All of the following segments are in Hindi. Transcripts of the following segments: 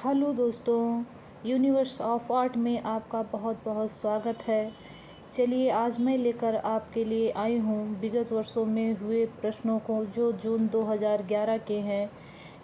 हेलो दोस्तों, यूनिवर्स ऑफ आर्ट में आपका बहुत बहुत स्वागत है। चलिए आज मैं लेकर आपके लिए आई हूँ विगत वर्षों में हुए प्रश्नों को जो जून 2011 के हैं,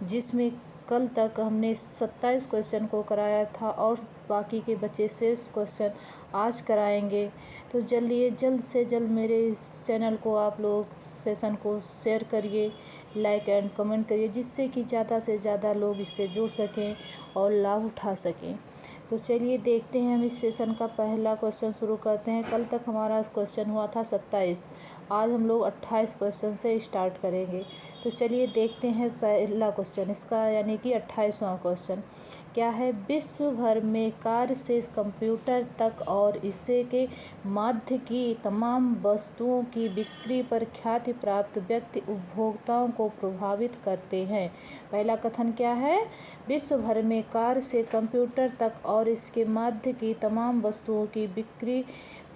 जिसमें कल तक हमने 27 क्वेश्चन को कराया था और बाकी के बचे शेष क्वेश्चन आज कराएंगे। तो जल्द से जल्द मेरे इस चैनल को आप लोग सेशन को शेयर करिए, लाइक एंड कमेंट करिए, जिससे कि ज़्यादा से ज़्यादा लोग इससे जुड़ सकें और लाभ उठा सकें। तो चलिए देखते हैं, हम इस सेशन का पहला क्वेश्चन शुरू करते हैं। कल तक हमारा क्वेश्चन हुआ था 27, आज हम लोग 28 क्वेश्चन से स्टार्ट करेंगे। तो चलिए देखते हैं पहला क्वेश्चन इसका, यानी कि 28वां क्वेश्चन क्या है। विश्व भर में कार्य से कंप्यूटर तक और इससे के माध्य की तमाम वस्तुओं की बिक्री पर ख्याति प्राप्त व्यक्ति उपभोक्ताओं को प्रभावित करते हैं। पहला कथन क्या है, विश्व भर में कार्य से कंप्यूटर तक और इसके माध्य की तमाम वस्तुओं की बिक्री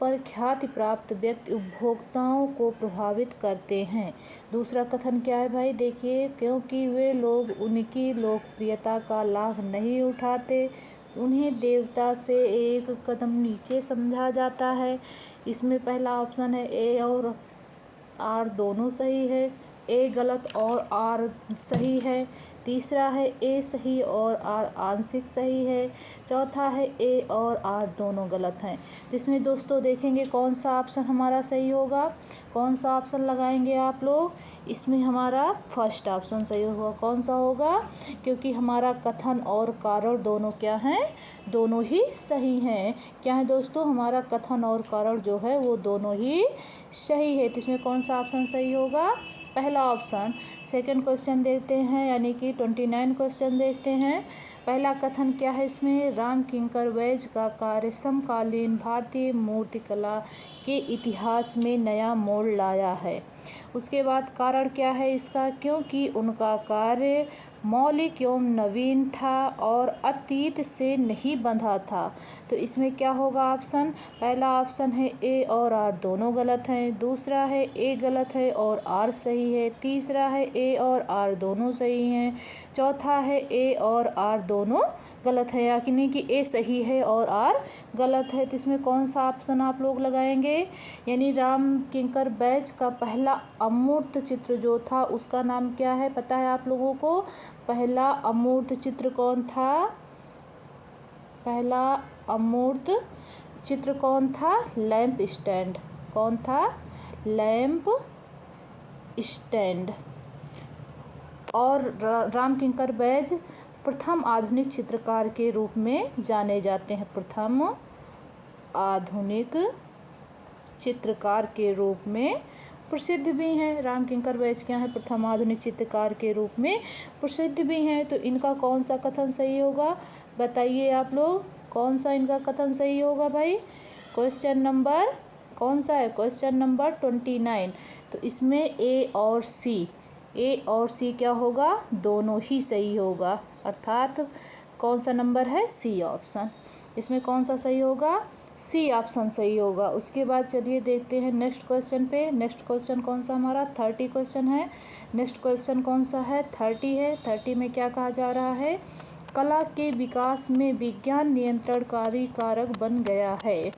पर ख्याति प्राप्त व्यक्ति उपभोक्ताओं को प्रभावित करते हैं। दूसरा कथन क्या है भाई, देखिए, क्योंकि वे लोग उनकी लोकप्रियता का लाभ नहीं उठाते, उन्हें देवता से एक कदम नीचे समझा जाता है। इसमें पहला ऑप्शन है ए और आर दोनों सही है, ए गलत और आर सही है। तीसरा है ए सही और आर आंशिक सही है। चौथा है ए और आर दोनों गलत हैं। तो इसमें दोस्तों देखेंगे कौन सा ऑप्शन हमारा सही होगा, कौन सा ऑप्शन लगाएंगे आप लोग। इसमें हमारा फर्स्ट ऑप्शन सही होगा। कौन सा होगा, क्योंकि हमारा कथन और कारण दोनों क्या हैं, दोनों ही सही हैं। क्या है दोस्तों, हमारा कथन और कारण जो है वो दोनों ही सही है। तो इसमें कौन सा ऑप्शन सही होगा, पहला ऑप्शन। सेकंड क्वेश्चन देखते हैं, यानी कि 29 क्वेश्चन देखते हैं। पहला कथन क्या है इसमें, राम किंकर वैज का कार्य समकालीन भारतीय मूर्तिकला के इतिहास में नया मोड़ लाया है। उसके बाद कारण क्या है इसका, क्योंकि उनका कार्य मौलिक एवं नवीन था और अतीत से नहीं बंधा था। तो इसमें क्या होगा ऑप्शन, पहला ऑप्शन है ए और आर दोनों गलत हैं। दूसरा है ए गलत है और आर सही है। तीसरा है ए और आर दोनों सही हैं। चौथा है ए और आर दोनों गलत है, यानी कि ए सही है और आर गलत है। तो इसमें कौन सा ऑप्शन आप लोग लगाएंगे, यानी राम किंकर बैच का पहला अमूर्त चित्र जो था उसका नाम क्या है, पता है आप लोगों को। पहला अमूर्त चित्र कौन था, पहला अमूर्त चित्र कौन था, लैंप स्टैंड। कौन था, लैंप स्टैंड। और राम किंकर बैज प्रथम आधुनिक चित्रकार के रूप में जाने जाते हैं, प्रथम आधुनिक चित्रकार के रूप में प्रसिद्ध भी हैं। राम किंकर बैज क्या है, प्रथम आधुनिक चित्रकार के रूप में प्रसिद्ध भी हैं। तो इनका कौन सा कथन सही होगा, बताइए आप लोग, कौन सा इनका कथन सही होगा भाई। क्वेश्चन नंबर कौन सा है, क्वेश्चन नंबर 29। तो इसमें ए और सी, ए और सी क्या होगा, दोनों ही सही होगा, अर्थात कौन सा नंबर है, सी ऑप्शन। इसमें कौन सा सही होगा, सी ऑप्शन सही होगा। उसके बाद चलिए देखते हैं नेक्स्ट क्वेश्चन पे। नेक्स्ट क्वेश्चन कौन सा हमारा 30 क्वेश्चन है। नेक्स्ट क्वेश्चन कौन सा है, 30 है। 30 में क्या कहा जा रहा है, कला के विकास में विज्ञान नियंत्रणकारी कारक बन गया है।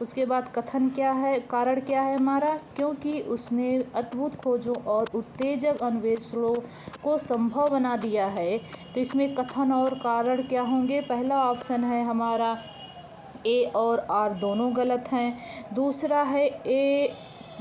उसके बाद कथन क्या है, कारण क्या है हमारा, क्योंकि उसने अद्भुत खोजों और उत्तेजक अन्वेषणों को संभव बना दिया है। तो इसमें कथन और कारण क्या होंगे, पहला ऑप्शन है हमारा ए और आर दोनों गलत हैं। दूसरा है ए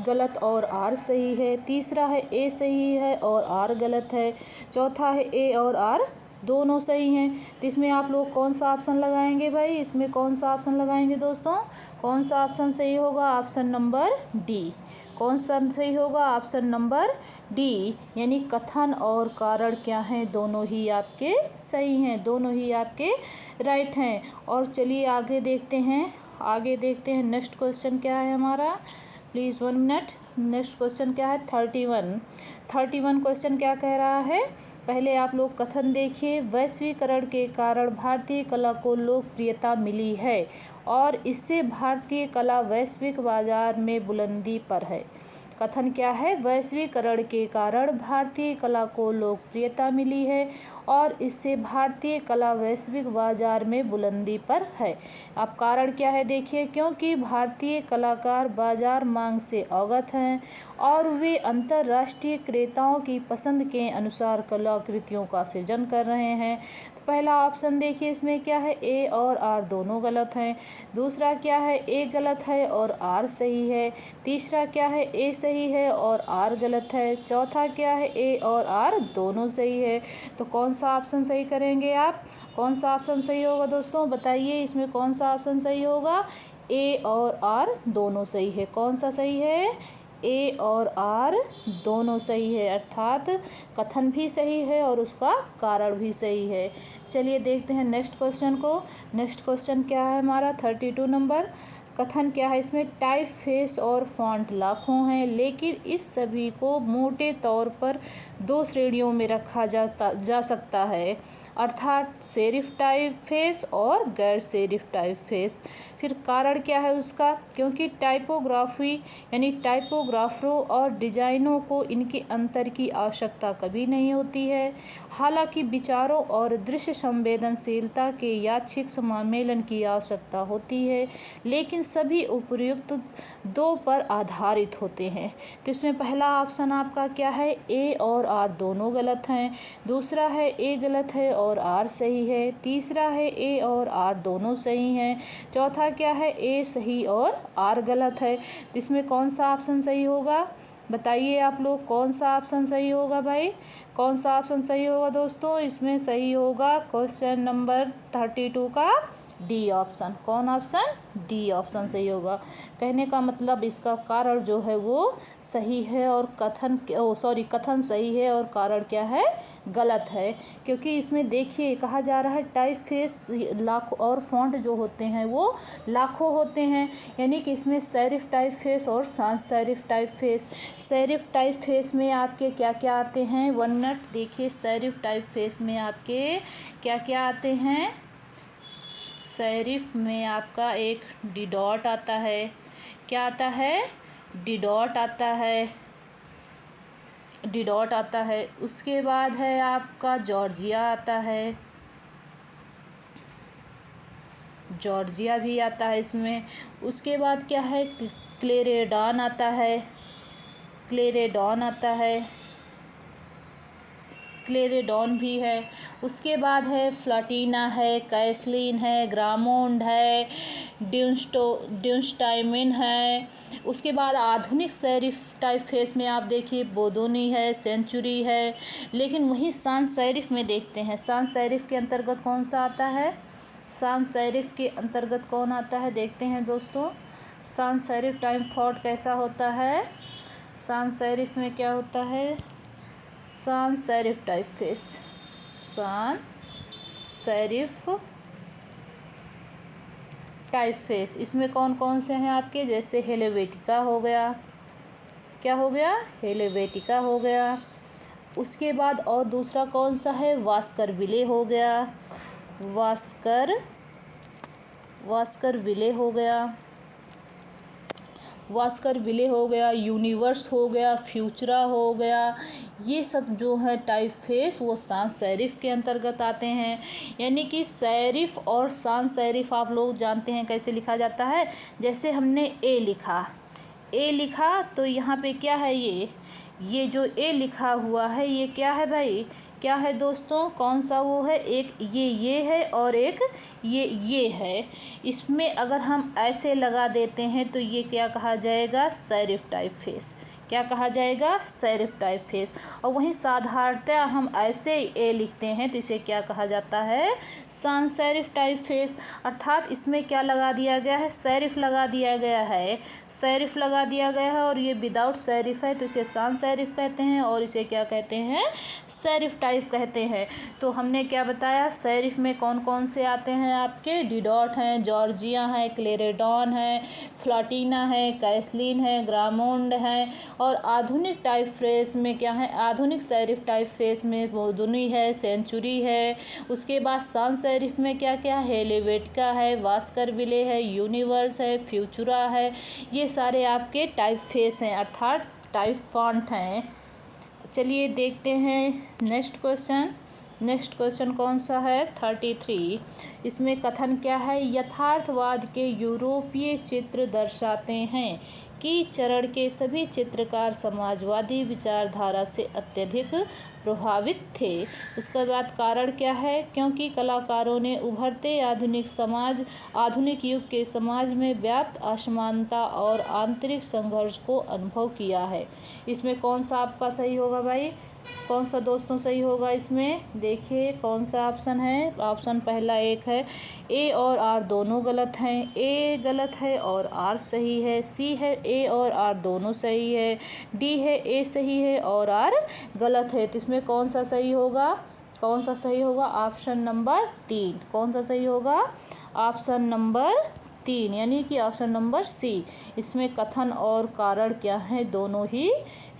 गलत और आर सही है। तीसरा है ए सही है और आर गलत है। चौथा है ए और आर दोनों सही हैं। तो इसमें आप लोग कौन सा ऑप्शन लगाएंगे भाई, इसमें कौन सा ऑप्शन लगाएंगे दोस्तों, कौन सा ऑप्शन सही होगा, ऑप्शन नंबर डी। कौन सा सही होगा, ऑप्शन नंबर डी, यानी कथन और कारण क्या हैं, दोनों ही आपके सही हैं, दोनों ही आपके राइट हैं। और चलिए आगे देखते हैं, आगे देखते हैं नेक्स्ट क्वेश्चन क्या है हमारा, प्लीज़ 1 मिनट। नेक्स्ट क्वेश्चन क्या है, 31 क्वेश्चन क्या कह रहा है, पहले आप लोग कथन देखिए। वैश्वीकरण के कारण भारतीय कला को लोकप्रियता मिली है और इससे भारतीय कला वैश्विक बाजार में बुलंदी पर है। कथन क्या है? वैश्वीकरण के कारण भारतीय कला को लोकप्रियता मिली है और इससे भारतीय कला वैश्विक बाजार में बुलंदी पर है। अब कारण क्या है देखिए, क्योंकि भारतीय कलाकार बाजार मांग से अवगत हैं और वे अंतर्राष्ट्रीय क्रेताओं की पसंद के अनुसार कलाकृतियों का सृजन कर रहे हैं। पहला ऑप्शन देखिए, इसमें क्या है? ए और आर दोनों गलत हैं। दूसरा क्या है? ए गलत है और आर सही है। तीसरा क्या है? ए सही है और आर गलत है। चौथा क्या है? ए और आर दोनों सही है। तो कौन सा ऑप्शन सही करेंगे आप? कौन सा ऑप्शन सही होगा दोस्तों? बताइए, इसमें कौन सा ऑप्शन सही होगा? ए और आर दोनों सही है। कौन सा सही है? ए और आर दोनों सही है, अर्थात कथन भी सही है और उसका कारण भी सही है। चलिए देखते हैं नेक्स्ट क्वेश्चन को। नेक्स्ट क्वेश्चन क्या है हमारा? 32 नंबर। कथन क्या है इसमें? टाइप फेस और फॉन्ट लाखों हैं, लेकिन इस सभी को मोटे तौर पर दो श्रेणियों में रखा जा सकता है, अर्थात सेरिफ टाइप फेस और गैर सेरिफ टाइप फेस। फिर कारण क्या है उसका? क्योंकि टाइपोग्राफी यानी टाइपोग्राफरों और डिजाइनों को इनके अंतर की आवश्यकता कभी नहीं होती है। हालांकि विचारों और दृश्य संवेदनशीलता के यादृच्छिक सम्मेलन की आवश्यकता होती है, लेकिन सभी उपर्युक्त दो पर आधारित होते हैं। तो इसमें पहला ऑप्शन आपका क्या है? ए और आर दोनों गलत हैं। दूसरा है ए गलत है और आर सही है। तीसरा है ए और आर दोनों सही हैं। चौथा क्या है? ए सही और आर गलत है। तो इसमें कौन सा ऑप्शन सही होगा? बताइए आप लोग, कौन सा ऑप्शन सही होगा भाई? कौन सा ऑप्शन सही होगा दोस्तों? इसमें सही होगा क्वेश्चन नंबर 32 का डी ऑप्शन। कौन ऑप्शन? डी ऑप्शन सही होगा। कहने का मतलब इसका कारण जो है वो सही है और कथन सही है और कारण क्या है? गलत है। क्योंकि इसमें देखिए कहा जा रहा है टाइप फेस लाखों और फॉन्ट जो होते हैं वो लाखों होते हैं, यानी कि इसमें सेरिफ टाइप फेस और sans serif type face. Serif type face में आपके क्या क्या आते हैं? 1 मिनट देखिए। सेरिफ टाइप फेस में आपके क्या क्या आते हैं? सेरिफ में आपका एक डी डॉट आता है। क्या आता है? डी डॉट आता है। डी डॉट आता है। उसके बाद है आपका जॉर्जिया आता है। जॉर्जिया भी आता है इसमें। उसके बाद क्या है? क्लेरेडॉन आता है। क्लेरेडॉन आता है। क्लेरेडॉन भी है। उसके बाद है फ्लाटीना है, कैसलिन है, ग्रामोंड है, ड्यून्स्टाइमिन है। उसके बाद आधुनिक सेरिफ टाइप फेस में आप देखिए बोदोनी है, सेंचुरी है। लेकिन वहीं sans सेरिफ में देखते हैं, sans सेरिफ के अंतर्गत कौन सा आता है? sans सेरिफ के अंतर्गत कौन आता है देखते हैं दोस्तों। sans सेरिफ टाइप फॉन्ट कैसा होता है? sans सेरिफ में क्या होता है? sans serif type face. sans serif type face इसमें कौन कौन से हैं आपके? जैसे हेलेवेटिका हो गया। क्या हो गया? हेलेवेटिका हो गया। उसके बाद और दूसरा कौन सा है? वास्करविले हो गया। वास्करविले हो गया। वास्करविले हो गया, यूनिवर्स हो गया, फ्यूचरा हो गया। ये सब जो है टाइप फेस वो sans सेरिफ के अंतर्गत आते हैं। यानी कि सेरिफ और sans सेरिफ आप लोग जानते हैं कैसे लिखा जाता है। जैसे हमने ए लिखा तो यहाँ पे क्या है? ये जो ए लिखा हुआ है ये क्या है भाई? क्या है दोस्तों? कौन सा वो है? एक ये है और एक ये है। इसमें अगर हम ऐसे लगा देते हैं तो ये क्या कहा जाएगा? Serif type face. क्या कहा जाएगा? Serif type face. और वहीं साधारणतः हम ऐसे ए लिखते हैं तो इसे क्या कहा जाता है? sans serif type face. अर्थात इसमें क्या लगा दिया गया है? सेरिफ लगा दिया गया है। सेरिफ लगा दिया गया है और ये विदाउट सेरिफ है तो इसे sans सेरिफ कहते हैं और इसे क्या कहते हैं? सेरिफ टाइप कहते हैं। तो हमने क्या बताया? सेरिफ में कौन कौन से आते हैं आपके? डी डॉट हैं, जॉर्जिया है, क्लेरेडॉन है, फ्लाटीना है, कैसलिन है, ग्रामोंड है और आधुनिक टाइपफेस में क्या है, आधुनिक सेरिफ टाइपफेस में बोधुनी है, सेंचुरी है। उसके बाद sans सेरिफ में क्या क्या है, हेलेवेटिका है, वास्करविले है, यूनिवर्स है, फ्यूचुरा है। ये सारे आपके टाइपफेस हैं अर्थात टाइप फॉन्ट हैं। चलिए देखते हैं नेक्स्ट क्वेश्चन। नेक्स्ट क्वेश्चन कौन सा है, 33। इसमें कथन क्या है, यथार्थवाद के यूरोपीय चित्र दर्शाते हैं कि चरण के सभी चित्रकार समाजवादी विचारधारा से अत्यधिक प्रभावित थे। उसके बाद कारण क्या है, क्योंकि कलाकारों ने उभरते आधुनिक युग के समाज में व्याप्त असमानता और आंतरिक संघर्ष को अनुभव किया है। इसमें कौन सा आपका सही होगा भाई, कौन सा दोस्तों सही होगा? इसमें देखिए कौन सा ऑप्शन है। ऑप्शन पहला एक है, ए और आर दोनों गलत हैं, ए गलत है और आर सही है। सी है, ए और आर दोनों सही है। डी है, ए सही है और आर गलत है। तो इसमें कौन सा सही होगा, कौन सा सही होगा? Option number 3। कौन सा सही होगा? ऑप्शन नंबर 3 यानी कि ऑप्शन नंबर सी। इसमें कथन और कारण क्या हैं, दोनों ही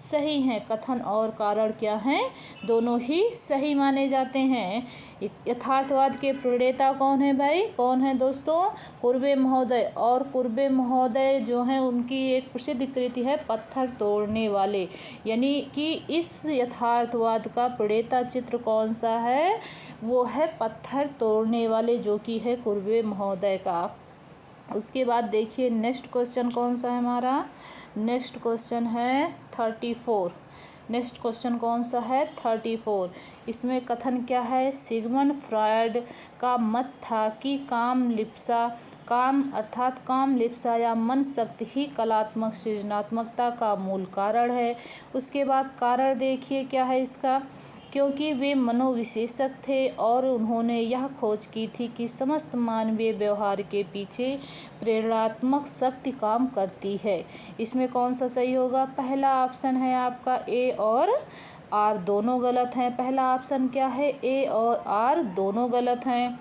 सही हैं। कथन और कारण क्या हैं, दोनों ही सही माने जाते हैं। यथार्थवाद के प्रणेता कौन है भाई, कौन है दोस्तों? कुर्बे महोदय। और कुर्बे महोदय जो हैं उनकी एक प्रसिद्ध कृति है पत्थर तोड़ने वाले, यानी कि इस यथार्थवाद का प्रणेता चित्र कौन सा है, वो है पत्थर तोड़ने वाले, जो कि है कुर्बे महोदय का। उसके बाद देखिए नेक्स्ट क्वेश्चन कौन सा है हमारा, नेक्स्ट क्वेश्चन है 34। नेक्स्ट क्वेश्चन कौन सा है, 34। इसमें कथन क्या है, सिगमंड फ्रॉयड का मत था कि काम अर्थात काम लिप्सा या मन शक्ति ही कलात्मक सृजनात्मकता का मूल कारण है। उसके बाद कारण देखिए क्या है इसका, क्योंकि वे मनोविशेषज्ञ थे और उन्होंने यह खोज की थी कि समस्त मानवीय व्यवहार के पीछे प्रेरणात्मक शक्ति काम करती है। इसमें कौन सा सही होगा? पहला ऑप्शन है आपका ए और आर दोनों गलत हैं। पहला ऑप्शन क्या है, ए और आर दोनों गलत हैं।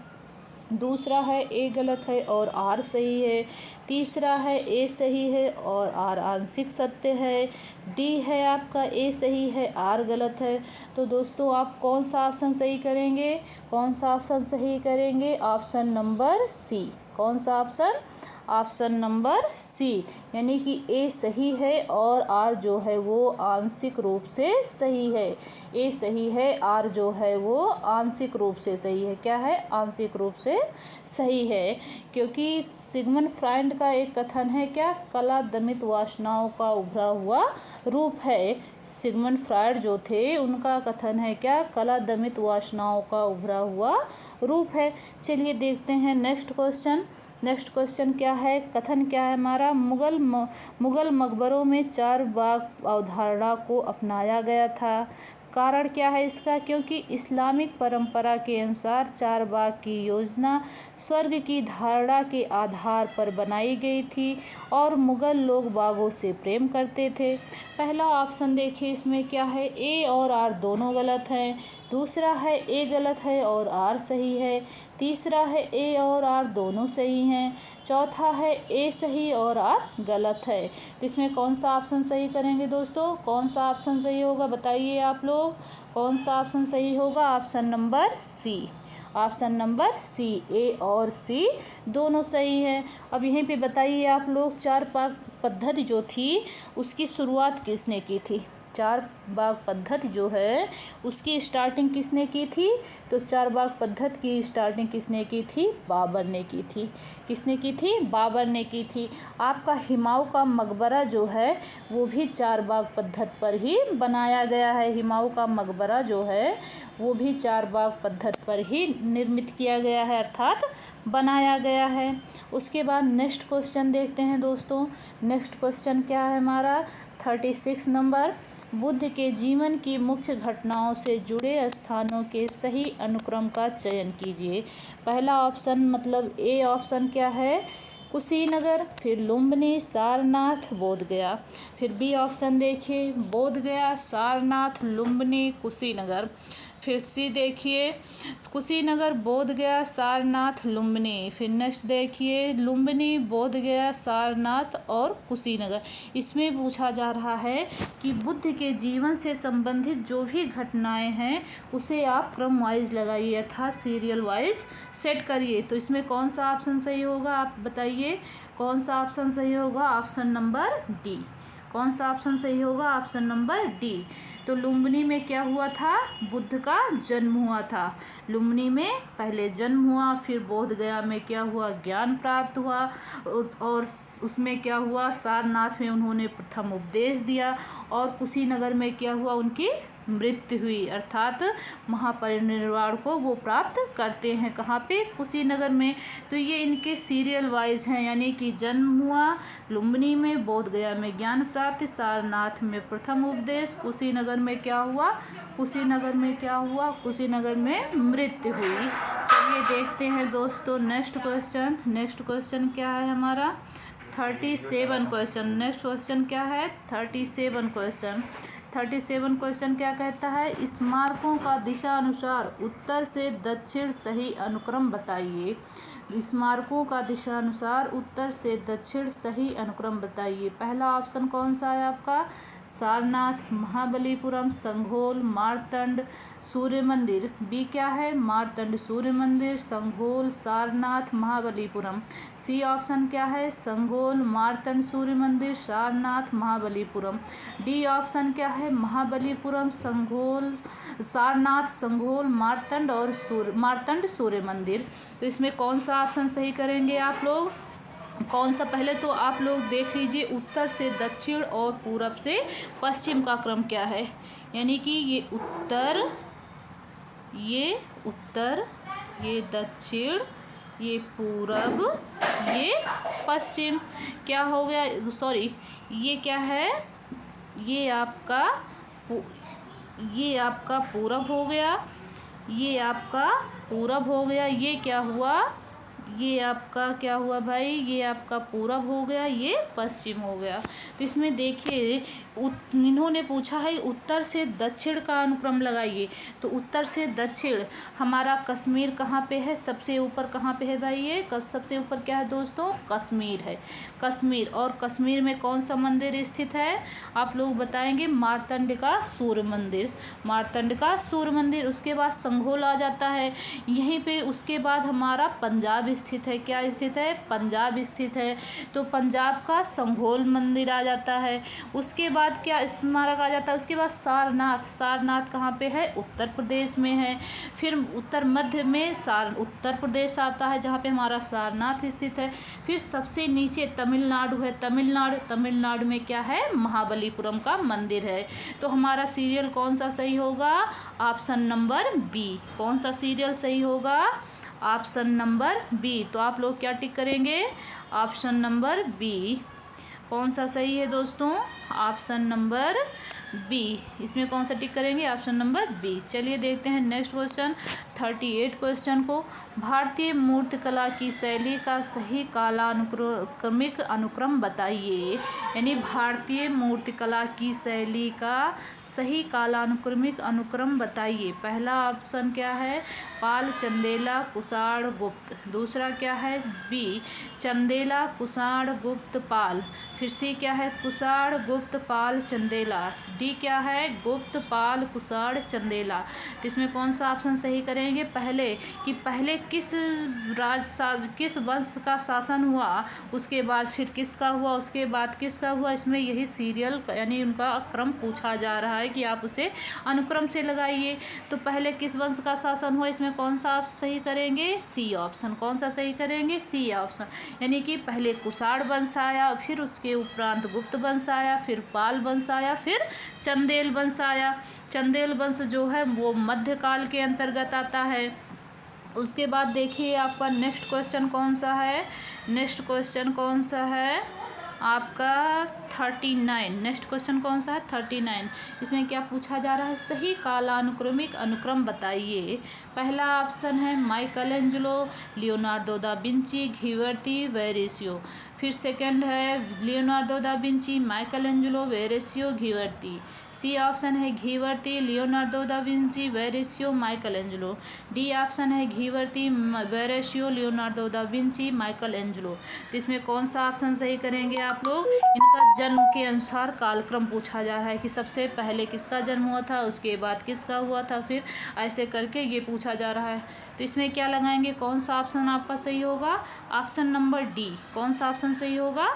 दूसरा है ए गलत है और आर सही है। तीसरा है ए सही है और आर आंशिक सत्य है। डी है आपका ए सही है, आर गलत है। तो दोस्तों आप कौन सा ऑप्शन सही करेंगे, कौन सा ऑप्शन सही करेंगे? Option number C. कौन सा ऑप्शन? ऑप्शन नंबर सी, यानी कि ए सही है और आर जो है वो आंशिक रूप से सही है। ए सही है, आर जो है वो आंशिक रूप से सही है। क्या है? आंशिक रूप से सही है। क्योंकि सिगमंड फ्रॉयड का एक कथन है क्या, कला दमित वासनाओं का उभरा हुआ रूप है। सिगमंड फ्रॉयड जो थे उनका कथन है क्या, कला दमित वासनाओं का उभरा हुआ रूप है। चलिए देखते हैं नेक्स्ट क्वेश्चन। नेक्स्ट क्वेश्चन क्या है, कथन क्या है हमारा, मुगल मकबरों में चार बाग अवधारणा को अपनाया गया था। कारण क्या है इसका, क्योंकि इस्लामिक परंपरा के अनुसार चार बाग की योजना स्वर्ग की धारणा के आधार पर बनाई गई थी और मुगल लोग बागों से प्रेम करते थे। पहला ऑप्शन देखिए इसमें क्या है, ए और आर दोनों गलत हैं। दूसरा है ए गलत है और आर सही है। तीसरा है ए और आर दोनों सही हैं। चौथा है ए सही और आर गलत है। तो इसमें कौन सा ऑप्शन सही करेंगे दोस्तों, कौन सा ऑप्शन सही होगा बताइए आप लोग, कौन सा ऑप्शन सही होगा? Option number C. Option number C, A और सी दोनों सही हैं। अब यहीं पे बताइए आप लोग, चार बाग पद्धति जो थी उसकी शुरुआत किसने की थी? चार बाग पद्धति जो है उसकी स्टार्टिंग किसने की थी? तो चार बाग पद्धति की स्टार्टिंग किसने की थी? बाबर ने की थी। किसने की थी? बाबर ने की थी। आपका हुमायूं का मकबरा जो है वो भी चार बाग पद्धति पर ही बनाया गया है। हुमायूं का मकबरा जो है वो भी चार बाग पद्धति पर ही निर्मित किया गया है अर्थात बनाया गया है। उसके बाद नेक्स्ट क्वेश्चन देखते हैं दोस्तों। नेक्स्ट क्वेश्चन क्या है हमारा, 36 नंबर। बुद्ध के जीवन की मुख्य घटनाओं से जुड़े स्थानों के सही अनुक्रम का चयन कीजिए। पहला ऑप्शन मतलब ए ऑप्शन क्या है, कुशीनगर, फिर लुम्बिनी, सारनाथ, बोधगया। फिर बी ऑप्शन देखिए, बोधगया, सारनाथ, लुम्बिनी, कुशीनगर। फिर सी देखिए, कुशीनगर, बोधगया, सारनाथ, लुम्बिनी। फिर नेक्स्ट देखिए, लुम्बिनी, बोधगया, सारनाथ और कुशीनगर। इसमें पूछा जा रहा है कि बुद्ध के जीवन से संबंधित जो भी घटनाएं हैं उसे आप क्रम वाइज लगाइए, अर्थात सीरियल वाइज सेट करिए। तो इसमें कौन सा ऑप्शन सही होगा, आप बताइए कौन सा ऑप्शन सही होगा। Option number D. कौन सा ऑप्शन सही होगा, ऑप्शन नंबर डी। तो लुम्बिनी में क्या हुआ था, बुद्ध का जन्म हुआ था। लुम्बिनी में पहले जन्म हुआ, फिर बोधगया में क्या हुआ, ज्ञान प्राप्त हुआ, और उसमें क्या हुआ, सारनाथ में उन्होंने प्रथम उपदेश दिया, और कुशीनगर में क्या हुआ, उनकी मृत्यु हुई, अर्थात महापरिनिर्वाण को वो प्राप्त करते हैं। कहाँ पे, कुशीनगर में। तो ये इनके सीरियल वाइज हैं, यानी कि जन्म हुआ लुम्बिनी में, बोधगया में ज्ञान प्राप्ति, सारनाथ में प्रथम उपदेश, कुशीनगर में क्या हुआ, कुशीनगर में क्या हुआ, कुशीनगर में मृत्यु हुई। चलिए देखते हैं दोस्तों नेक्स्ट क्वेश्चन। नेक्स्ट क्वेश्चन क्या है हमारा, 37 क्वेश्चन। नेक्स्ट क्वेश्चन क्या है, 37 क्वेश्चन। 37 क्वेश्चन क्या कहता है, स्मारकों का दिशा अनुसार उत्तर से दक्षिण सही अनुक्रम बताइए। स्मारकों का दिशा अनुसार उत्तर से दक्षिण सही अनुक्रम बताइए। पहला ऑप्शन कौन सा है आपका, सारनाथ, महाबलीपुरम, संघोल, मारतंड, सूर्य मंदिर। बी क्या है, मारतंड, सूर्य मंदिर, संघोल, सारनाथ, महाबलीपुरम। सी ऑप्शन क्या है, संघोल, मारतंड, सूर्य मंदिर, सारनाथ, महाबलीपुरम। डी ऑप्शन क्या है, महाबलीपुरम, संघोल, सारनाथ, संघोल, मारतंड और मारतंड सूर्य मंदिर। तो इसमें कौन सा ऑप्शन सही करेंगे आप लोग, कौन सा। पहले तो आप लोग देख लीजिए उत्तर से दक्षिण और पूरब से पश्चिम का क्रम क्या है, यानी कि ये उत्तर, ये दक्षिण, ये पूरब, ये पश्चिम। क्या हो गया, सॉरी, ये क्या है, ये आपका पूरब हो गया, ये आपका पूरब हो गया। ये क्या हुआ, ये आपका क्या हुआ भाई, ये आपका पूरब हो गया, ये पश्चिम हो गया। तो इसमें देखिए इन्होंने पूछा है उत्तर से दक्षिण का अनुक्रम लगाइए। तो उत्तर से दक्षिण हमारा कश्मीर कहाँ पे है, सबसे ऊपर कहाँ पे है भाई, ये सबसे ऊपर क्या है दोस्तों, कश्मीर है। कश्मीर, और कश्मीर में कौन सा मंदिर स्थित है, आप लोग बताएंगे, मारतंड का सूर्य मंदिर, मारतंड का सूर्य मंदिर। उसके बाद संघोल आ जाता है यहीं पे। उसके बाद हमारा पंजाब स्थित है, क्या स्थित है, पंजाब स्थित है। तो पंजाब का संघोल मंदिर आ जाता है। उसके बाद क्या स्मारक आ जाता है, उसके बाद सारनाथ। सारनाथ कहाँ पे है, उत्तर प्रदेश में है। फिर उत्तर मध्य में उत्तर प्रदेश आता है, जहाँ पे हमारा सारनाथ स्थित है। फिर सबसे नीचे तमिलनाडु है, तमिलनाडु में क्या है, महाबलीपुरम का मंदिर है। तो हमारा सीरियल कौन सा सही होगा, ऑप्शन नंबर बी। कौन सा सीरियल सही होगा, ऑप्शन नंबर बी। तो आप लोग क्या टिक करेंगे, ऑप्शन नंबर बी। कौन सा सही है दोस्तों, ऑप्शन नंबर बी। इसमें कौन सा टिक करेंगे, ऑप्शन नंबर बी। चलिए देखते हैं नेक्स्ट क्वेश्चन, 38 क्वेश्चन को। भारतीय मूर्तिकला की शैली का सही कालानुक्रमिक अनुक्रम बताइए। यानी भारतीय मूर्तिकला की शैली का सही कालानुक्रमिक अनुक्रम बताइए। पहला ऑप्शन क्या है, पाल, चंदेला, कुषाण, गुप्त। दूसरा क्या है, बी, चंदेला, कुषाण, गुप्त, पाल। फिर सी क्या है, कुषाण, गुप्त, पाल, चंदेला। डी क्या है, गुप्त, पाल, कुषाण, चंदेला। तो इसमें कौन सा ऑप्शन सही करेंगे, पहले किस वंश का शासन हुआ, उसके बाद फिर किसका हुआ, उसके बाद किसका हुआ। इसमें यही सीरियल यानी उनका क्रम पूछा जा रहा है कि आप उसे अनुक्रम से लगाइए। तो पहले किस वंश का शासन हुआ, इसमें कौन सा आप सही करेंगे, सी ऑप्शन। कौन सा सही करेंगे, सी ऑप्शन। यानी कि पहले कुषाण वंश आया, फिर उसके उपरांत गुप्त वंश आया, फिर पाल वंश आया, फिर चंदेल वंश आया। चंदेल वंश जो है वो मध्यकाल के अंतर्गत आता है। उसके बाद देखिए आपका नेक्स्ट क्वेश्चन कौन सा है, नेक्स्ट क्वेश्चन कौन सा है आपका 39। नेक्स्ट क्वेश्चन कौन सा है, 39। इसमें क्या पूछा जा रहा है, सही कालानुक्रमिक अनुक्रम बताइए। पहला ऑप्शन है Michelangelo, Leonardo da Vinci, Ghiberti, Verrocchio. फिर सेकंड है Leonardo da Vinci, Michelangelo, Verrocchio, Ghiberti. C option है Ghiberti, Leonardo da Vinci, Verrocchio, Michelangelo. D option है Ghiberti, Verrocchio, Leonardo da Vinci, Michelangelo. तो इसमें कौन सा ऑप्शन सही करेंगे आप लोग? इनका जन्म के अनुसार कालक्रम पूछा जा रहा है कि सबसे पहले किसका जन्म हुआ था, उसके बाद किसका हुआ था, फिर ऐसे करके ये पूछा जा रहा है। तो इसमें क्या लगाएंगे, कौन सा ऑप्शन आपका सही होगा? Option number D. कौन सा ऑप्शन सही होगा?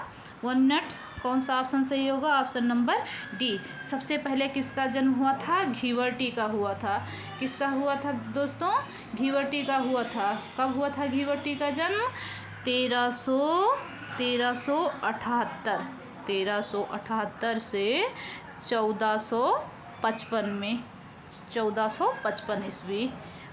1 मिनट। कौन सा ऑप्शन सही होगा? Option number D. सबसे पहले किसका जन्म हुआ था? घीवर्ती का हुआ था। किसका हुआ था दोस्तों? घीवर्ती का हुआ था। कब हुआ था घीवर्ती का जन्म? 1378 से 1455 में, 1455 ईस्वी।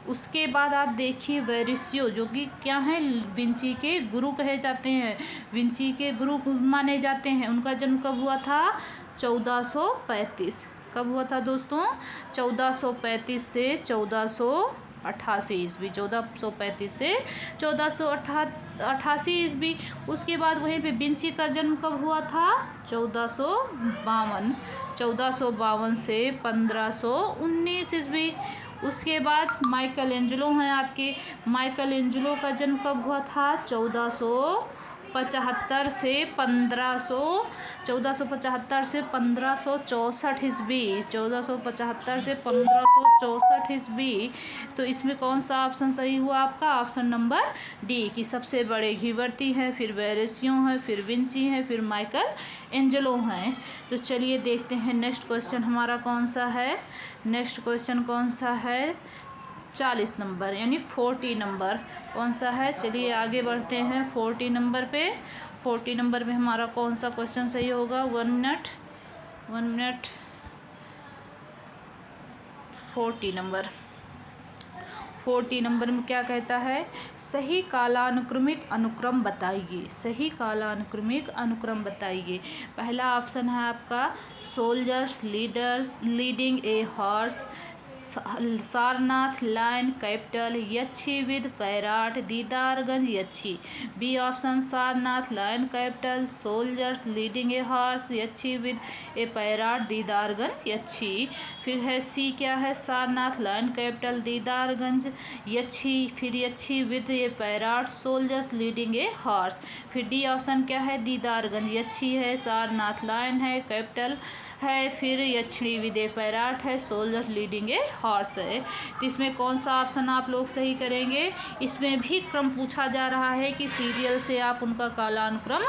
उसके बाद आप देखिए वेरिसियो, जो कि क्या है, विंची के गुरु कहे जाते हैं, विंची के गुरु माने जाते हैं। उनका जन्म कब हुआ था? 1435। कब हुआ था दोस्तों? 1435 से 1488 ईस्वी। 1435 से 1488 ईस्वी। उसके बाद वहीं पे विंची का जन्म कब हुआ था? 1452। 1452 से 1519 ईस्वी। उसके बाद माइकल एंजेलो हैं आपके। माइकल एंजेलो का जन्म कब हुआ था? 1475 से 1564 ईस्वी। 1475 से 1564 ईस्वी। तो इसमें कौन सा ऑप्शन सही हुआ आपका? ऑप्शन नंबर डी, कि सबसे बड़े घीवर्ती हैं, फिर वेरेशियो हैं, फिर विंची हैं, फिर माइकल एंजेलो हैं। तो चलिए देखते हैं नेक्स्ट क्वेश्चन हमारा कौन सा है। नेक्स्ट क्वेश्चन कौन सा है? 40 नंबर यानी 40 नंबर कौन सा है? चलिए आगे बढ़ते हैं 40 नंबर पे। 40 नंबर में हमारा कौन सा क्वेश्चन सही होगा? 1 मिनट। 40 नंबर। 40 नंबर में क्या कहता है? सही कालानुक्रमिक अनुक्रम बताइए। सही कालानुक्रमिक अनुक्रम बताइए। पहला ऑप्शन है आपका soldiers leaders leading a horse, Sarnath lion capital, Yakshi with parrot, Didarganj Yakshi. B option Sarnath lion capital, soldiers leading a horse, Yakshi with a parrot, Didarganj Yakshi. फिर है सी क्या है? सारनाथ लाइन कैपिटल, दीदारगंज यच्छी, फिर Yakshi with a parrot, soldiers leading a horse. फिर डी ऑप्शन क्या है? दीदारगंज यच्छी है, सारनाथ लाइन है कैपिटल है, फिर यक्षिणी विदे पैराट है, सोल्जर्स लीडिंग ए हॉर्स है। तो इसमें कौन सा ऑप्शन आप लोग सही करेंगे? इसमें भी क्रम पूछा जा रहा है कि सीरियल से आप उनका कालानुक्रम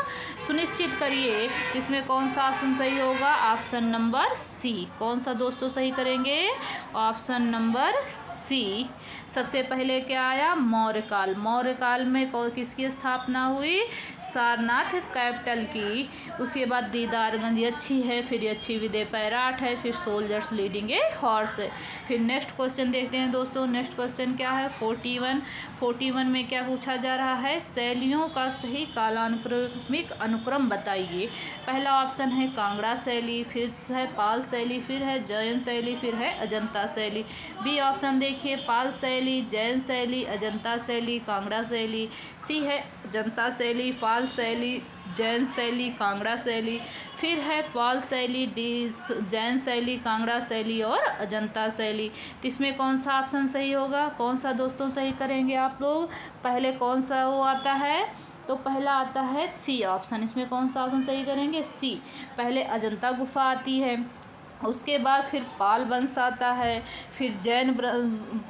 सुनिश्चित करिए। तो इसमें कौन सा ऑप्शन सही होगा? Option number C. कौन सा दोस्तों सही करेंगे? Option number C. सबसे पहले क्या आया? मौर्यकाल। मौर्यकाल में किसकी स्थापना हुई? सारनाथ कैपिटल की। उसके बाद दीदारगंज यच्छी है, फिर यच्छी विदे पैराट है, फिर सोल्जर्स लीडिंग ए हॉर्स है। फिर नेक्स्ट क्वेश्चन देखते हैं दोस्तों। नेक्स्ट क्वेश्चन क्या है? 41। 41 में क्या पूछा जा रहा है? शैलियों का सही कालानुक्रमिक अनुक्रम बताइए। पहला ऑप्शन है कांगड़ा शैली, फिर है पाल शैली, फिर है जैन शैली, फिर है अजंता शैली। बी ऑप्शन देखिए, पाल शैली, जैन शैली, अजंता शैली, कांगड़ा शैली। सी है अजंता शैली, पाल शैली, जैन शैली, कांगड़ा शैली। फिर है पाल शैली, डी जैन शैली, कांगड़ा शैली और अजंता शैली। तो इसमें कौन सा ऑप्शन सही होगा? कौन सा दोस्तों सही करेंगे आप लोग? पहले कौन सा वो आता है? तो पहला आता है सी ऑप्शन। इसमें कौन सा ऑप्शन सही करेंगे? सी। पहले अजंता गुफा आती है, उसके बाद फिर पाल वंश आता है, फिर जैन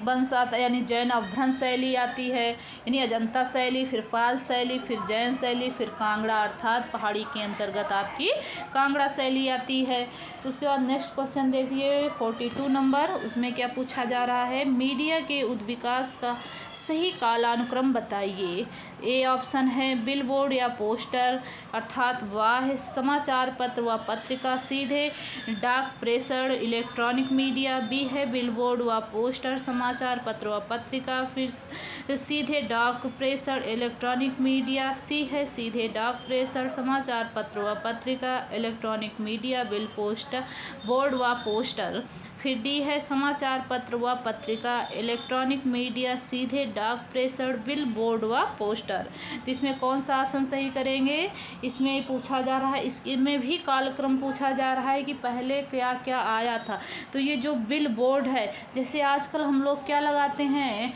वंश आता है यानी जैन अभ्रंश शैली आती है यानी अजंता शैली, फिर पाल शैली, फिर जैन शैली, फिर कांगड़ा अर्थात पहाड़ी के अंतर्गत आपकी कांगड़ा शैली आती है। उसके बाद नेक्स्ट क्वेश्चन देखिए 42 नंबर। उसमें क्या पूछा जा रहा है? मीडिया के उद्विकास का सही कालानुक्रम बताइए। ए ऑप्शन है बिलबोर्ड या पोस्टर अर्थात वाह समाचार पत्र व पत्रिका, सीधे डाक प्रेषण इलेक्ट्रॉनिक मीडिया। बी है बिलबोर्ड व पोस्टर समाचार पत्र व पत्रिका, फिर सीधे डाक प्रेषण इलेक्ट्रॉनिक मीडिया। सी है सीधे डाक प्रेषण समाचार पत्र व पत्रिका, electronic media, bill poster board व पोस्टर। फिर डी है समाचार पत्र व पत्रिका, इलेक्ट्रॉनिक मीडिया, सीधे डाक प्रेषण, बिल बोर्ड व पोस्टर। तो इसमें कौन सा ऑप्शन सही करेंगे? इसमें पूछा जा रहा है, इसमें भी कालक्रम पूछा जा रहा है कि पहले क्या क्या आया था। तो ये जो बिल बोर्ड है, जैसे आजकल हम लोग क्या लगाते हैं,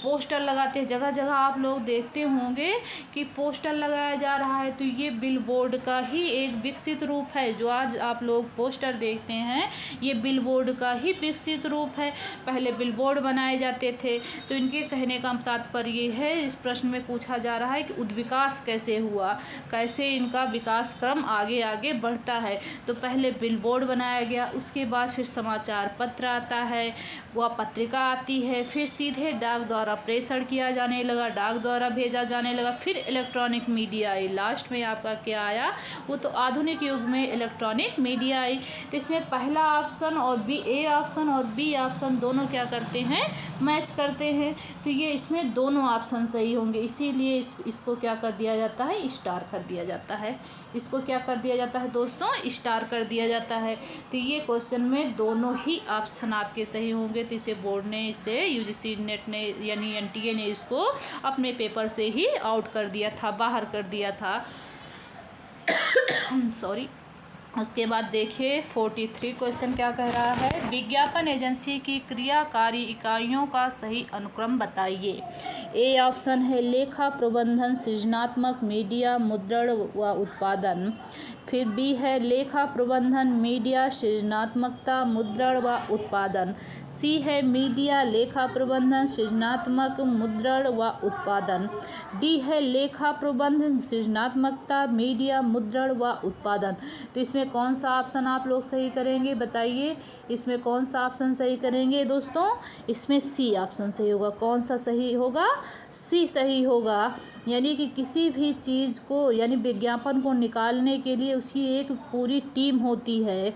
पोस्टर लगाते हैं, जगह जगह आप लोग देखते होंगे कि पोस्टर लगाया जा रहा है। तो ये बिल बोर्ड का ही एक विकसित रूप है। जो आज आप लोग पोस्टर देखते हैं, ये बिल बोर्ड का ही विकसित रूप है। पहले बिल बोर्ड बनाए जाते थे। तो इनके कहने का तात्पर्य ये है, इस प्रश्न में पूछा जा रहा है कि उद्विकास कैसे हुआ, कैसे इनका विकास क्रम आगे आगे बढ़ता है। तो पहले बिल बोर्ड बनाया गया, उसके बाद फिर समाचार पत्र आता है, वह पत्रिका आती है, फिर सीधे डाक द्वारा प्रेषण किया जाने लगा, डाक द्वारा भेजा जाने लगा, फिर इलेक्ट्रॉनिक मीडिया आई। लास्ट में आपका क्या आया? वो तो आधुनिक युग में इलेक्ट्रॉनिक मीडिया आई। तो इसमें पहला ऑप्शन और बी, ए ऑप्शन और बी ऑप्शन दोनों क्या करते हैं? मैच करते हैं। तो ये इसमें दोनों ऑप्शन सही होंगे, इसीलिए इसको क्या कर दिया जाता है? स्टार कर दिया जाता है। इसको क्या कर दिया जाता है दोस्तों? स्टार कर दिया जाता है। तो ये क्वेश्चन में दोनों ही ऑप्शन आपके सही होंगे। तो इसे बोर्ड ने, इसे यूजीसी नेट ने यानी एनटीए ने इसको अपने पेपर से ही आउट कर दिया था, बाहर कर दिया था। सॉरी। उसके बाद देखिए 43 क्वेश्चन क्या कह रहा है? विज्ञापन एजेंसी की क्रियाकारी इकाइयों का सही अनुक्रम बताइए। ए ऑप्शन है लेखा प्रबंधन, सृजनात्मक, मीडिया, मुद्रण व उत्पादन। फिर बी है लेखा प्रबंधन, मीडिया, सृजनात्मकता, मुद्रण व उत्पादन। सी है मीडिया, लेखा प्रबंधन, सृजनात्मक, मुद्रण व उत्पादन। डी है लेखा प्रबंधन, सृजनात्मकता, मीडिया, मुद्रण व उत्पादन। तो इसमें कौन सा ऑप्शन आप लोग सही करेंगे? बताइए, इसमें कौन सा ऑप्शन सही करेंगे दोस्तों? इसमें सी ऑप्शन सही होगा। कौन सा सही होगा? सी सही होगा। यानी कि किसी भी चीज़ को, यानी विज्ञापन को निकालने के लिए उसकी एक पूरी टीम होती है,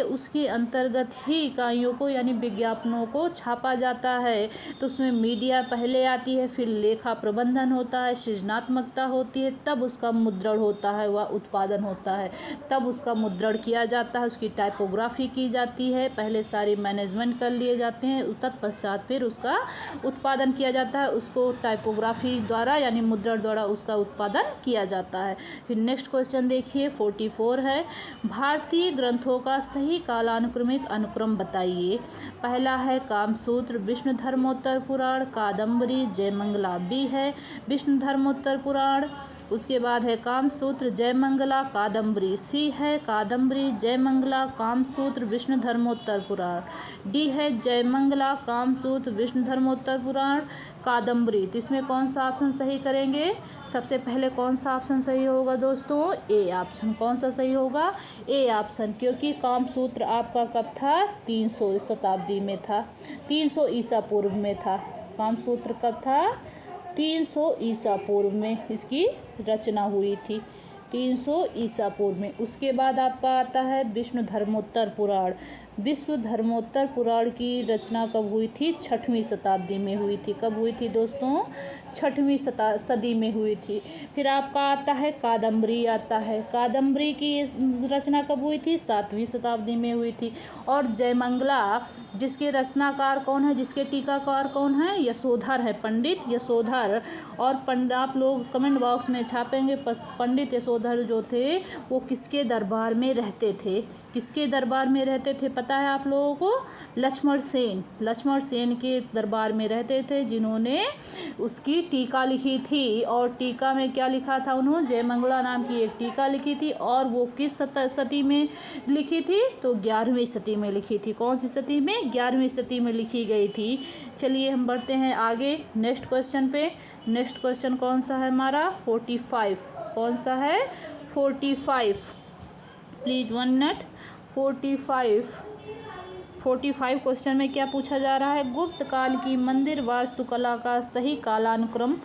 उसके अंतर्गत ही इकाइयों को यानी विज्ञापनों को छापा जाता है। तो उसमें मीडिया पहले आती है, फिर लेखा प्रबंधन होता है, सृजनात्मकता होती है, तब उसका मुद्रण होता है, वह उत्पादन होता है, तब उसका मुद्रण किया जाता है, उसकी टाइपोग्राफी की जाती है, पहले सारी मैनेजमेंट कर लिए जाते हैं, तत्पश्चात फिर उसका उत्पादन किया जाता है, उसको टाइपोग्राफी द्वारा यानी मुद्रण द्वारा उसका उत्पादन किया जाता है। फिर नेक्स्ट क्वेश्चन देखिए 44 है, भारतीय ग्रंथों का सही कालानुक्रमिक अनुक्रम बताइए। पहला है कामसूत्र, विष्णु धर्मोत्तर पुराण, कादम्बरी, जयमंगला। बी है विष्णु धर्मोत्तर पुराण, उसके बाद है कामसूत्र, जयमंगला, कादम्बरी। सी है कादम्बरी, जयमंगला, कामसूत्र, विष्णु धर्मोत्तर पुराण। डी है जयमंगला, कामसूत्र, विष्णु धर्मोत्तर पुराण, कादम्बरी। तो इसमें कौन सा ऑप्शन सही करेंगे? सबसे पहले कौन सा ऑप्शन सही होगा दोस्तों? A option. कौन सा सही होगा? ए ऑप्शन, क्योंकि कामसूत्र आपका कब था? 300 शताब्दी में था, 300 ईसा पूर्व में था। कामसूत्र कब था? 300 ईसा पूर्व में इसकी रचना हुई थी, 300 ईसा पूर्व में। उसके बाद आपका आता है विष्णु धर्मोत्तर पुराण। विश्व धर्मोत्तर पुराण की रचना कब हुई थी? 6वीं शताब्दी में हुई थी। कब हुई थी दोस्तों? 6वीं सदी में हुई थी। फिर आपका आता है कादम्बरी आता है। कादम्बरी की रचना कब हुई थी? 7वीं शताब्दी में हुई थी। और जयमंगला, जिसके रचनाकार कौन है, जिसके टीकाकार कौन है? यशोधर है, पंडित यशोधर। और आप लोग कमेंट बॉक्स में छापेंगे पंडित यशोधर जो थे वो किसके दरबार में रहते थे? किसके दरबार में रहते थे पता है आप लोगों को? लक्ष्मण सेन के दरबार में रहते थे, जिन्होंने उसकी टीका लिखी थी। और टीका में क्या लिखा था उन्होंने? जयमंगला नाम की एक टीका लिखी थी। और वो किस सदी में लिखी थी? तो 11वीं सदी में लिखी थी। कौन सी सदी में? 11वीं सदी में लिखी गई थी। चलिए हम बढ़ते हैं आगे नेक्स्ट क्वेश्चन पे। नेक्स्ट क्वेश्चन कौन सा है हमारा? 45। कौन सा है? 45। Please 1 minute. 45 क्वेश्चन में क्या पूछा जा रहा है? गुप्त काल की मंदिर वास्तुकला का सही कालानुक्रम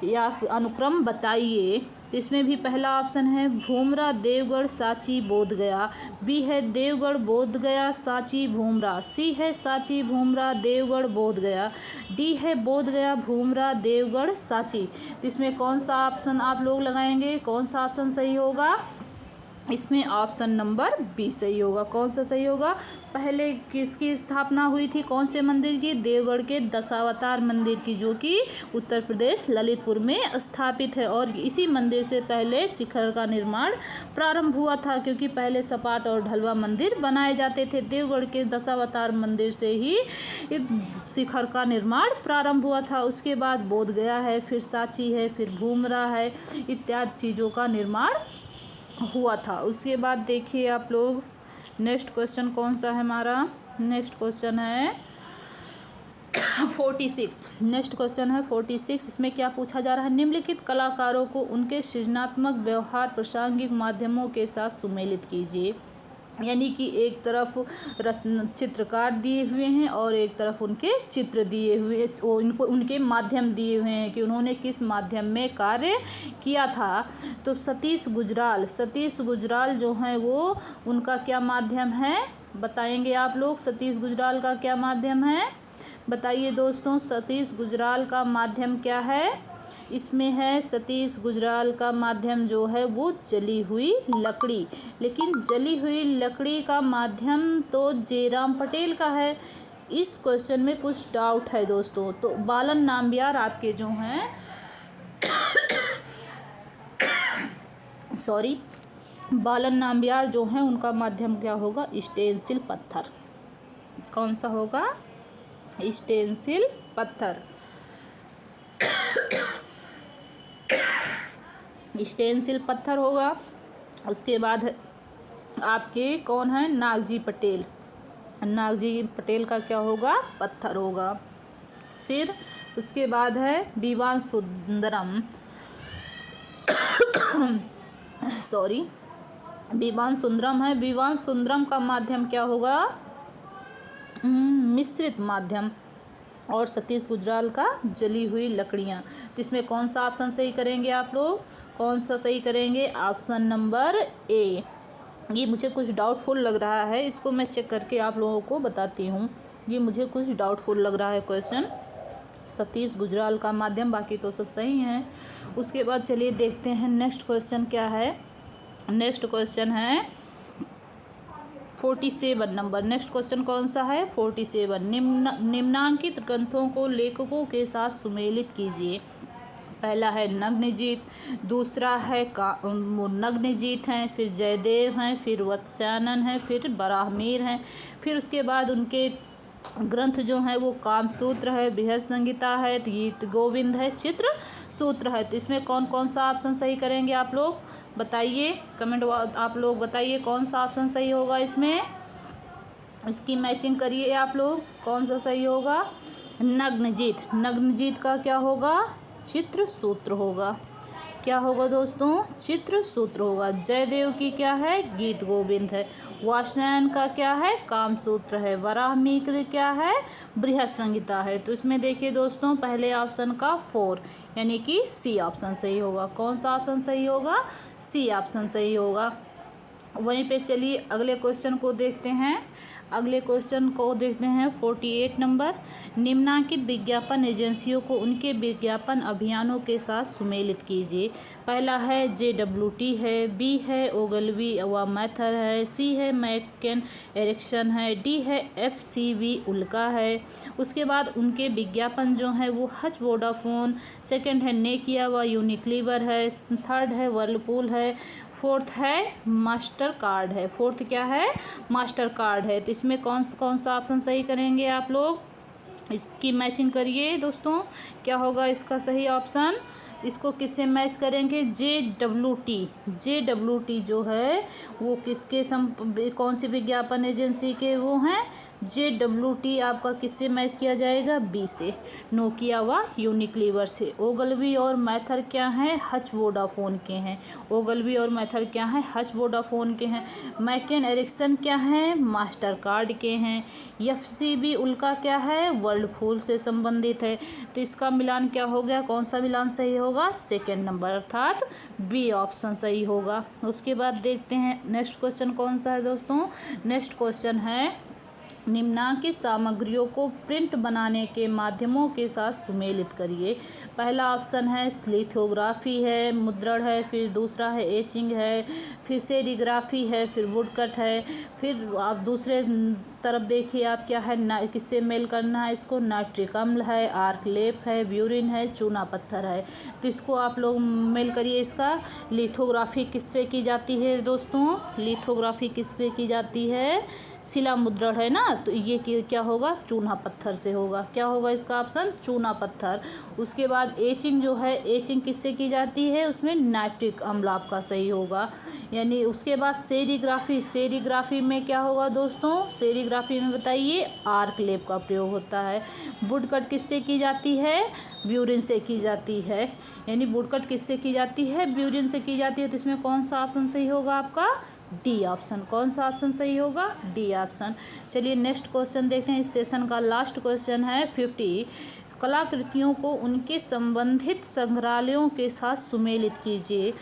या अनुक्रम बताइए। तो इसमें भी पहला ऑप्शन है भूमरा, देवगढ़, सांची, बोधगया। बी है देवगढ़, बोधगया, सांची, भूमरा। सी है सांची, भूमरा, देवगढ़, बोधगया। डी है बोधगया, भूमरा, देवगढ़, सांची। तो इसमें कौन सा ऑप्शन आप लोग लगाएंगे? कौन सा ऑप्शन सही होगा? इसमें ऑप्शन नंबर बी सही होगा। कौन सा सही होगा? पहले किसकी स्थापना हुई थी, कौन से मंदिर की? देवगढ़ के दशावतार मंदिर की, जो कि उत्तर प्रदेश ललितपुर में स्थापित है। और इसी मंदिर से पहले शिखर का निर्माण प्रारंभ हुआ था, क्योंकि पहले सपाट और ढलवा मंदिर बनाए जाते थे। देवगढ़ के दशावतार मंदिर से ही शिखर का निर्माण प्रारंभ हुआ था। उसके बाद बोध गया है, फिर सांची है, फिर भूमरा है, इत्यादि चीज़ों का निर्माण हुआ था। उसके बाद देखिए आप लोग, नेक्स्ट क्वेश्चन कौन सा है हमारा? नेक्स्ट क्वेश्चन है 46। नेक्स्ट क्वेश्चन है 46। इसमें क्या पूछा जा रहा है? निम्नलिखित कलाकारों को उनके सृजनात्मक व्यवहार प्रासंगिक माध्यमों के साथ सुमेलित कीजिए। यानी कि एक तरफ चित्रकार दिए हुए हैं और एक तरफ उनके चित्र दिए हुए, इनको उनके माध्यम दिए हुए हैं कि उन्होंने किस माध्यम में कार्य किया था। तो सतीश गुजराल जो हैं वो, उनका क्या माध्यम है बताएंगे आप लोग? सतीश गुजराल का क्या माध्यम है बताइए दोस्तों? सतीश गुजराल का माध्यम क्या है? इसमें है सतीश गुजराल का माध्यम जो है वो जली हुई लकड़ी। लेकिन जली हुई लकड़ी का माध्यम तो जयराम पटेल का है। इस क्वेश्चन में कुछ डाउट है दोस्तों। तो बालन नाम्बियार आपके जो हैं बालन नाम्बियार जो हैं उनका माध्यम क्या होगा? स्टेंसिल पत्थर। कौन सा होगा? स्टेंसिल पत्थर। स्टेंसिल पत्थर होगा। उसके बाद आपके कौन है? नागजी पटेल का क्या होगा? पत्थर होगा। फिर उसके बाद है विवान सुंदरम है। विवान सुंदरम का माध्यम क्या होगा? मिश्रित माध्यम। और सतीश गुजराल का जली हुई लकड़ियाँ। तो इसमें कौन सा ऑप्शन सही करेंगे आप लोग? कौन सा सही करेंगे? Option number A. ये मुझे कुछ डाउटफुल लग रहा है, इसको मैं चेक करके आप लोगों को बताती हूँ। ये मुझे कुछ डाउटफुल लग रहा है क्वेश्चन। सतीश गुजराल का माध्यम, बाकी तो सब सही हैं। उसके बाद चलिए देखते हैं नेक्स्ट क्वेश्चन क्या है। नेक्स्ट क्वेश्चन है 47 नंबर। नेक्स्ट क्वेश्चन कौन सा है? 47। निम्नांकित ग्रंथों को लेखकों के साथ सुमेलित कीजिए। पहला है नग्नजीत, दूसरा है नग्नजीत हैं, फिर जयदेव हैं, फिर वत्स्यायन हैं, फिर बराहमीर हैं। फिर उसके बाद उनके ग्रंथ जो हैं वो कामसूत्र है, बृहद संहिता है, गीत गोविंद है, चित्र सूत्र है। तो इसमें कौन कौन सा ऑप्शन सही करेंगे आप लोग बताइए? कमेंट आप लोग बताइए कौन सा ऑप्शन सही होगा इसमें। इसकी मैचिंग करिए आप लोग, कौन सा सही होगा? नग्नजीत का क्या होगा? चित्र सूत्र होगा। क्या होगा दोस्तों? चित्र सूत्र होगा। जयदेव की क्या है? गीत गोविंद है। वात्स्यायन का क्या है? कामसूत्र है। वराहमिहिर क्या है? बृहद संहिता है। तो इसमें देखिए दोस्तों, पहले ऑप्शन का 4 यानी कि सी ऑप्शन सही होगा। कौन सा ऑप्शन सही होगा? सी ऑप्शन सही होगा। वहीं पे चलिए अगले क्वेश्चन को देखते हैं। 48 नंबर। निम्नांकित विज्ञापन एजेंसियों को उनके विज्ञापन अभियानों के साथ सुमेलित कीजिए। पहला है JWT है, बी है ओगलवी व मैथर है, सी है मैकेन एरिक्सन है, डी है FCV उल्का है। उसके बाद उनके विज्ञापन जो है वो हच वोडाफोन, सेकंड है नेकिया व यूनिक्लीवर है, थर्ड है वर्लपूल है, फोर्थ है मास्टर कार्ड है। फोर्थ क्या है? मास्टर कार्ड है। तो इसमें कौन सा ऑप्शन सही करेंगे आप लोग? इसकी मैचिंग करिए दोस्तों, क्या होगा इसका सही ऑप्शन? इसको किससे मैच करेंगे? JWT जो है वो किसके कौन सी विज्ञापन एजेंसी के वो हैं? JWT आपका किससे मैच किया जाएगा? बी से, नोकिया व यूनिक्लीवर से। ओगलवी और मैथर क्या हैं? हच वोडाफोन के हैं। ओगलवी और मैथर क्या हैं? हच वोडाफोन के हैं। मैकेन एरिक्सन क्या हैं? मास्टर कार्ड के हैं। FCV उल्का क्या है? वर्लपूल से संबंधित है। तो इसका मिलान क्या हो गया? कौन सा मिलान सही होगा? सेकेंड नंबर, अर्थात बी ऑप्शन सही होगा। उसके बाद देखते हैं नेक्स्ट क्वेश्चन कौन सा है दोस्तों। नेक्स्ट क्वेश्चन है निम्नांकित सामग्रियों को प्रिंट बनाने के माध्यमों के साथ सुमेलित करिए। पहला ऑप्शन है लिथोग्राफी है, मुद्रण है, फिर दूसरा है एचिंग है, फिर सेरीग्राफी है, फिर वुडकट है। फिर आप दूसरे तरफ देखिए आप क्या है, किससे मेल करना है इसको, नाइट्रिक अम्ल है, आर्क लेप है, ब्यूरिन है, चूना पत्थर है। तो इसको आप लोग मेल करिए। इसका लिथोग्राफी किस पे की जाती है दोस्तों, लिथोग्राफी किस पे की जाती है, शिला मुद्रण है ना, तो ये क्या होगा, चूना पत्थर से होगा। क्या होगा इसका ऑप्शन, चूना पत्थर। उसके बाद एचिंग जो है, एचिंग किससे की जाती है, उसमें नाइट्रिक अम्ल आपका सही होगा। यानी उसके बाद सेरीग्राफी, सेरीग्राफी में क्या होगा दोस्तों, सेरीग्राफी में बताइए आर्क लेप का प्रयोग होता है। वुडकट किससे की जाती है, ब्यूरिन से की जाती है। यानी वुडकट किससे की जाती है, ब्यूरिन से की जाती है। तो इसमें कौन सा ऑप्शन सही होगा आपका, डी ऑप्शन। कौन सा ऑप्शन सही होगा, डी ऑप्शन। चलिए नेक्स्ट क्वेश्चन देखते हैं। इस सेशन का लास्ट क्वेश्चन है 50। कलाकृतियों को उनके संबंधित संग्रहालयों के साथ सुमेलित कीजिए।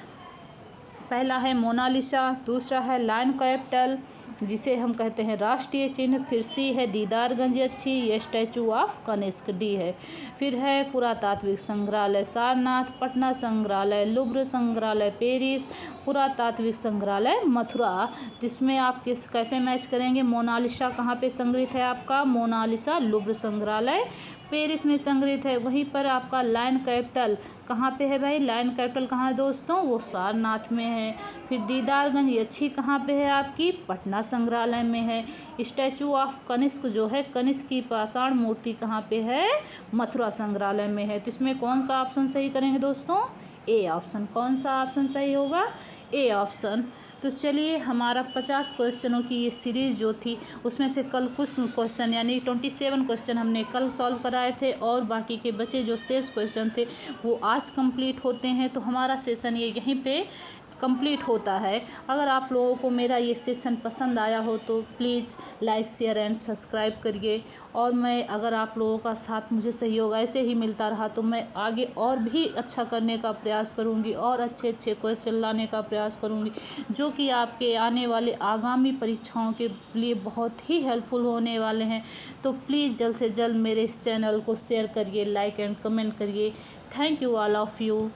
पहला है मोनालिसा, दूसरा है लायन कैपिटल जिसे हम कहते हैं राष्ट्रीय चिन्ह, फिर सी है दीदारगंज अच्छी, ये स्टैचू ऑफ कनिष्क डी है। फिर है पुरातात्विक संग्रहालय सारनाथ, पटना संग्रहालय, लुब्र संग्रहालय पेरिस, पुरातात्विक संग्रहालय मथुरा। जिसमें आप कैसे मैच करेंगे, मोनालिसा कहाँ पे संग्रहित है आपका, मोनालिसा लुब्र संग्रहालय पेरिस में संग्रहित है। वहीं पर आपका लायन कैपिटल कहाँ पे है भाई, लायन कैपिटल कहाँ है दोस्तों, वो सारनाथ में है। फिर दीदारगंज अच्छी कहाँ पे है आपकी, पटना संग्रहालय में है। स्टैचू ऑफ कनिष्क जो है, कनिष्क की पाषाण मूर्ति कहाँ पे है, मथुरा संग्रहालय में है। तो इसमें कौन सा ऑप्शन सही करेंगे दोस्तों, ए ऑप्शन। कौन सा ऑप्शन सही होगा, ए ऑप्शन। तो चलिए हमारा 50 क्वेश्चनों की ये सीरीज़ जो थी उसमें से कल कुछ क्वेश्चन यानी 27 क्वेश्चन हमने कल सॉल्व कराए थे और बाकी के बचे जो शेष क्वेश्चन थे वो आज कंप्लीट होते हैं। तो हमारा सेशन ये यहीं पे कंप्लीट होता है। अगर आप लोगों को मेरा ये सेशन पसंद आया हो तो please like share and subscribe करिए। और मैं अगर आप लोगों का साथ मुझे सहयोग ऐसे ही मिलता रहा तो मैं आगे और भी अच्छा करने का प्रयास करूंगी और अच्छे अच्छे क्वेश्चन लाने का प्रयास करूंगी जो कि आपके आने वाले आगामी परीक्षाओं के लिए बहुत ही हेल्पफुल होने वाले हैं। तो प्लीज़ जल्द से जल्द मेरे इस चैनल को शेयर करिए, लाइक एंड कमेंट करिए। Thank you all of you.